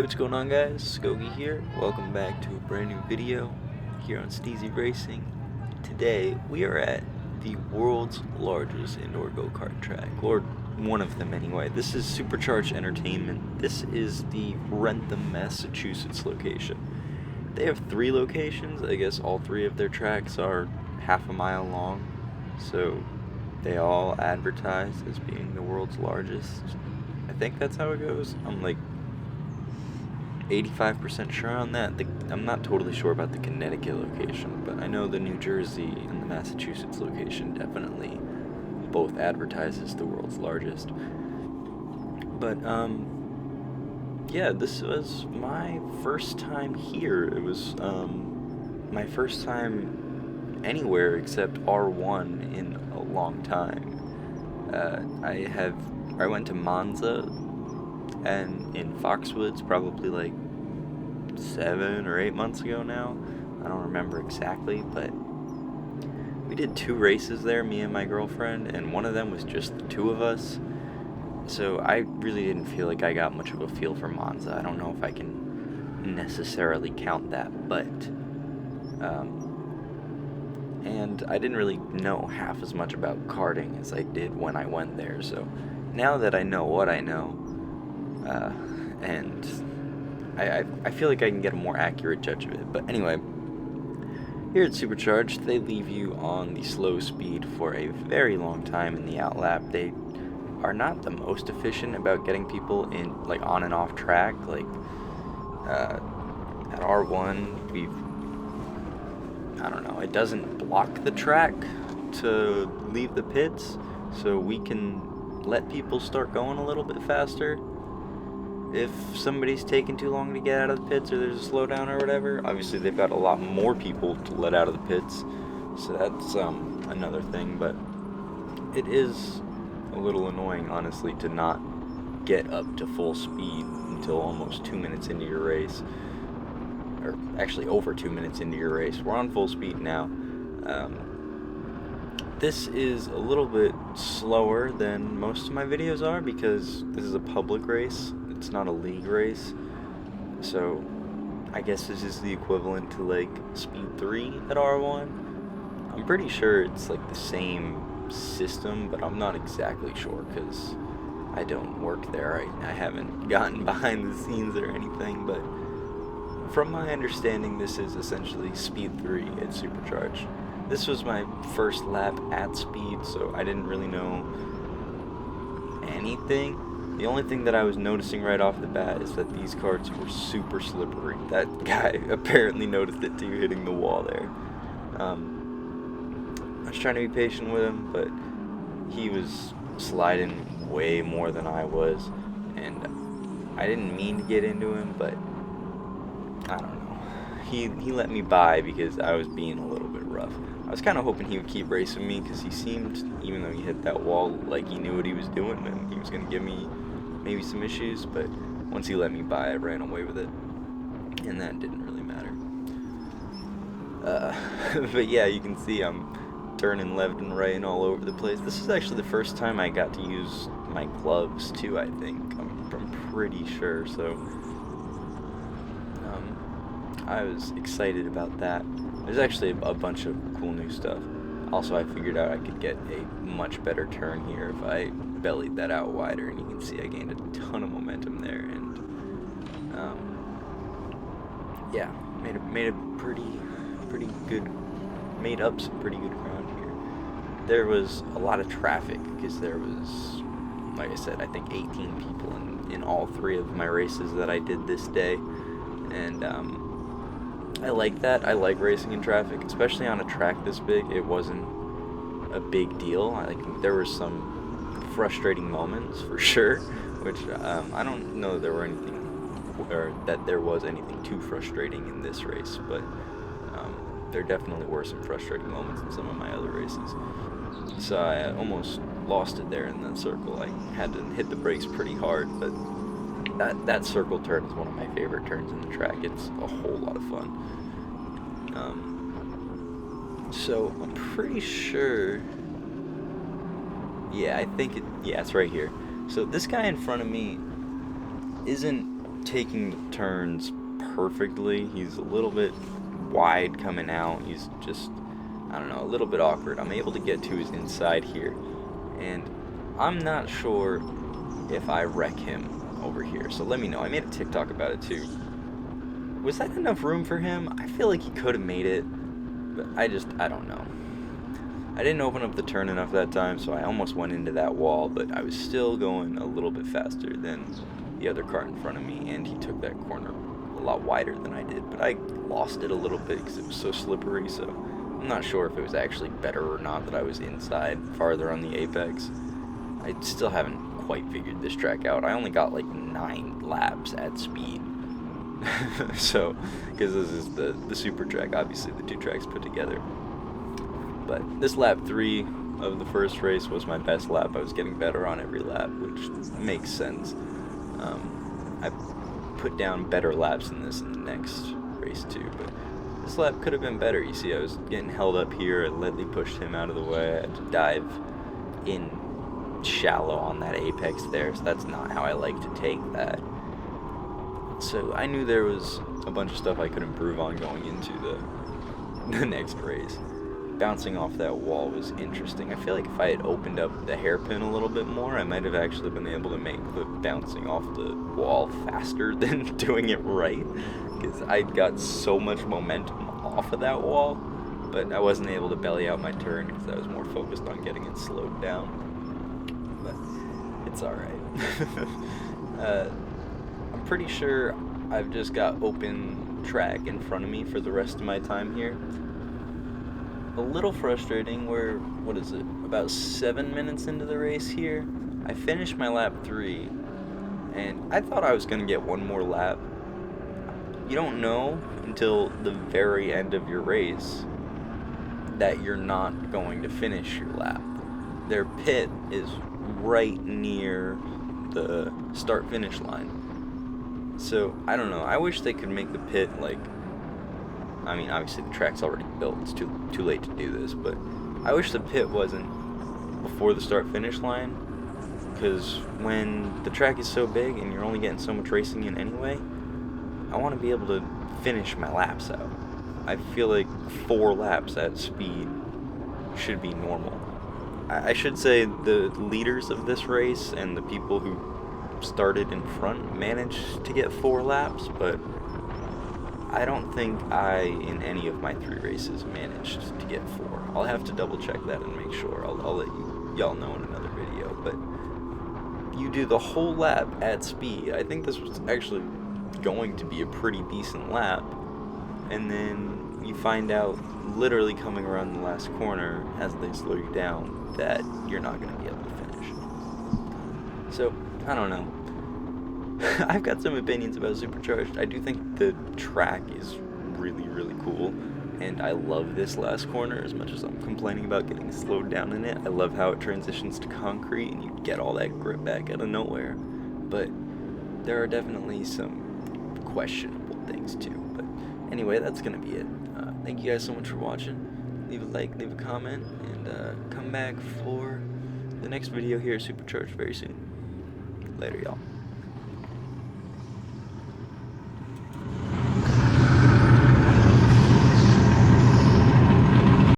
what's going on, guys? Skogie here. Welcome back to a brand new video here on Steezy Racing. Today we are at the world's largest indoor go-kart track, or one of them anyway. This is Supercharged Entertainment. This is the Wrentham, Massachusetts location. They have 3 locations. I guess all 3 of their tracks are half a mile long, so they all advertise as being the world's largest. I think that's how it goes. I'm like 85% sure on that. I'm not totally sure about the Connecticut location, but I know the New Jersey and the Massachusetts location definitely both advertise as the world's largest. But yeah, this was my first time here. It was my first time anywhere except R1 in a long time. I went to Monza and in Foxwoods probably like 7 or 8 months ago now. I don't remember exactly, but we did 2 races there, me and my girlfriend, and one of them was just the 2 of us. So I really didn't feel like I got much of a feel for Monza. I don't know if I can necessarily count that, but and I didn't really know half as much about karting as I did when I went there. So now that I know what I know, and I feel like I can get a more accurate judge of it. But anyway, here at Supercharged, they leave you on the slow speed for a very long time in the outlap. They are not the most efficient about getting people in, like, on and off track. Like at R1, I don't know, it doesn't block the track to leave the pits, so we can let people start going a little bit faster if somebody's taking too long to get out of the pits or there's a slowdown or whatever. Obviously they've got a lot more people to let out of the pits, so that's another thing. But it is a little annoying, honestly, to not get up to full speed until almost 2 minutes into your race, or actually over 2 minutes into your race. We're on full speed now. This is a little bit slower than most of my videos are because this is a public race. It's not a league race. So I guess this is the equivalent to like speed 3 at R1. I'm pretty sure it's like the same system, but I'm not exactly sure because I don't work there. I haven't gotten behind the scenes or anything, but from my understanding, this is essentially speed 3 at Supercharged. This was my first lap at speed, so I didn't really know anything. The only thing that I was noticing right off the bat is that these karts were super slippery. That guy apparently noticed it too, hitting the wall there. I was trying to be patient with him, but he was sliding way more than I was, and I didn't mean to get into him, but I don't know. He let me by because I was being a little bit rough. I was kind of hoping he would keep racing me because he seemed, even though he hit that wall, like he knew what he was doing and he was going to give me maybe some issues, but once he let me by, I ran away with it, and that didn't really matter. But yeah, you can see I'm turning left and right and all over the place. This is actually the first time I got to use my gloves too, I think. I'm pretty sure, so I was excited about that. There's actually a bunch of cool new stuff. Also, I figured out I could get a much better turn here if I bellied that out wider, and you can see I gained a ton of momentum there, and yeah, made up some pretty good ground here. There was a lot of traffic because there was, like I said, I think 18 people in all 3 of my races that I did this day, and I like that. I like racing in traffic, especially on a track this big. It wasn't a big deal. There were some frustrating moments for sure, which I don't know that there was anything too frustrating in this race, but there definitely were some frustrating moments in some of my other races. So I almost lost it there in that circle. I had to hit the brakes pretty hard, but that circle turn is one of my favorite turns in the track. It's a whole lot of fun. So I'm pretty sure, yeah, it's right here. So this guy in front of me isn't taking the turns perfectly. He's a little bit wide coming out. He's just, I don't know, a little bit awkward. I'm able to get to his inside here, and I'm not sure if I wreck him over here. So let me know. I made a TikTok about it too. Was that enough room for him? I feel like he could have made it, but I don't know. I didn't open up the turn enough that time, so I almost went into that wall, but I was still going a little bit faster than the other car in front of me, and he took that corner a lot wider than I did, but I lost it a little bit because it was so slippery, so I'm not sure if it was actually better or not that I was inside farther on the apex. I still haven't quite figured this track out. I only got like 9 laps at speed. So, because this is the super track, obviously the 2 tracks put together. But this lap 3 of the first race was my best lap. I was getting better on every lap, which makes sense. I put down better laps than this in the next race too, but this lap could have been better. You see, I was getting held up here. I lightly pushed him out of the way. I had to dive in shallow on that apex there, so that's not how I like to take that. So I knew there was a bunch of stuff I could improve on going into the next race. Bouncing off that wall was interesting. I feel like if I had opened up the hairpin a little bit more, I might have actually been able to make the bouncing off the wall faster than doing it right, because I got so much momentum off of that wall, but I wasn't able to belly out my turn because I was more focused on getting it slowed down. But it's alright. I'm pretty sure I've just got open track in front of me for the rest of my time here. A little frustrating where, what is it, about 7 minutes into the race here, I finished my lap 3, and I thought I was going to get one more lap. You don't know until the very end of your race that you're not going to finish your lap. Their pit is right near the start-finish line. So, I don't know, I wish they could make the pit like, I mean, obviously the track's already built, it's too late to do this, but I wish the pit wasn't before the start-finish line, because when the track is so big and you're only getting so much racing in anyway, I want to be able to finish my laps out. I feel like 4 laps at speed should be normal. I should say the leaders of this race and the people who started in front managed to get 4 laps, but I don't think I, in any of my 3 races, managed to get 4. I'll have to double check that and make sure. I'll let y'all know in another video, but you do the whole lap at speed. I think this was actually going to be a pretty decent lap, and then you find out literally coming around the last corner as they slow you down that you're not going to be able to finish. So, I don't know. I've got some opinions about Supercharged. I do think the track is really, really cool, and I love this last corner as much as I'm complaining about getting slowed down in it. I love how it transitions to concrete and you get all that grip back out of nowhere, but there are definitely some questionable things too. But anyway, that's gonna be it. Thank you guys so much for watching. Leave a like, leave a comment, and come back for the next video here at Supercharged very soon. Later, y'all.